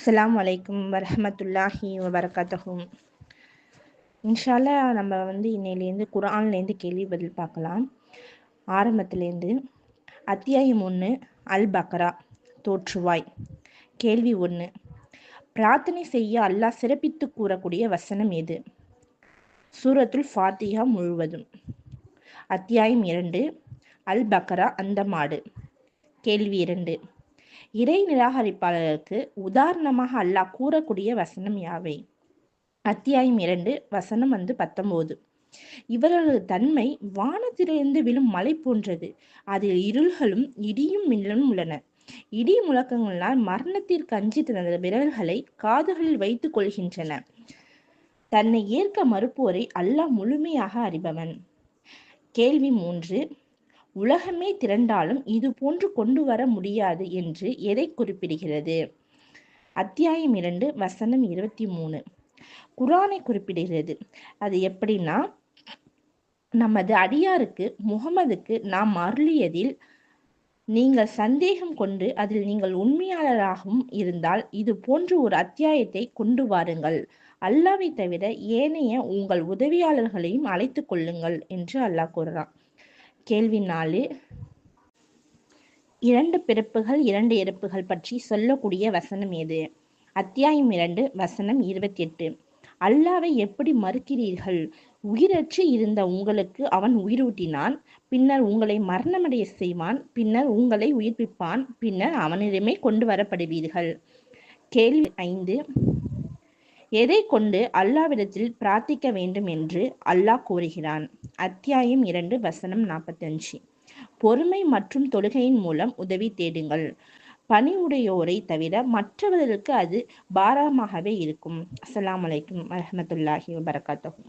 அஸ்ஸலாமு அலைக்கும் வரஹ்மத்துல்லாஹி வபரகாத்துஹு. இன்ஷால்லா நம்ம இன்னையிலேருந்து குர்ஆன்லேருந்து கேள்வி பதில் பார்க்கலாம். ஆரம்பத்துலேருந்து அத்தியாயம் 1 அல் பக்ரா தோற்றுவாய். கேள்வி 1, பிரார்த்தனை செய்ய அல்லாஹ் சிறப்பித்து கூறக்கூடிய வசனம் எது? சூரத்துல் ஃபாத்திஹா முழுவதும். அத்தியாயம் 2 அல் பக்ரா அந்த மாடு. கேள்வி 2, இறை நிராகரிப்பாளர்களுக்கு உதாரணமாக அல்லாஹ் கூறக்கூடிய வசனம் யாவை? அத்தியாயம் 2 வசனம் 19. இவர்களது தன்மை வானத்திலிருந்து விழும் மலை போன்றது. அதில் இருள்களும் இடியும் மின்னலும் உள்ளன. இடி முழக்கங்களால் மரணத்திற்கு அஞ்சி தனது விரல்களை காதுகளில் வைத்துக் கொள்கின்றன. தன்னை ஏற்க மறுப்போரை அல்லாஹ் முழுமையாக அறிபவன். கேள்வி 3, உலகமே திரண்டாலும் இது போன்று கொண்டு வர முடியாது என்று எதை குறிப்பிடுகிறது? அத்தியாயம் 2 வசனம் 23 குர்ஆனை குறிப்பிடுகிறது. அது எப்படின்னா, நமது அடியாருக்கு முகமதுக்கு நாம் அருளியதில் நீங்கள் சந்தேகம் கொண்டு அதில் நீங்கள் உண்மையாளராகவும் இருந்தால் இது போன்று ஒரு அத்தியாயத்தை கொண்டு வாருங்கள். அல்லாஹ்வை தவிர ஏனைய உங்கள் உதவியாளர்களையும் அழைத்து கொள்ளுங்கள் என்று அல்லாஹ் கூறுறான். கேள்வி 4, 2 பிறப்புகள் 2 இறப்புகள் பற்றி சொல்லக்கூடிய வசனம் எது? அத்தியாயம் 2 வசனம் 28 அல்லாஹ்வை எப்படி மறுக்கிறீர்கள்? உயிரற்று இருந்த உங்களுக்கு அவன் உயிரூட்டினான், பின்னர் உங்களை மரணமடைய செய்வான், பின்னர் உங்களை உயிர்ப்பிப்பான், பின்னர் அவனிடமே கொண்டு வரப்படுவீர்கள். கேள்வி 5, எதை கொண்டு அல்லாஹ்விடத்தில் பிரார்த்திக்க வேண்டும் என்று அல்லாஹ் கூறுகிறான்? அத்தியாயம் 2 வசனம் 45 பொறுமை மற்றும் தொழுகையின் மூலம் உதவி தேடுங்கள். பணிவுடையோரை தவிர மற்றவர்களுக்கு அது பாரமாகவே இருக்கும். அஸ்ஸலாமு அலைக்கும் வரஹ்மத்துல்லாஹி வபரகாத்துஹு.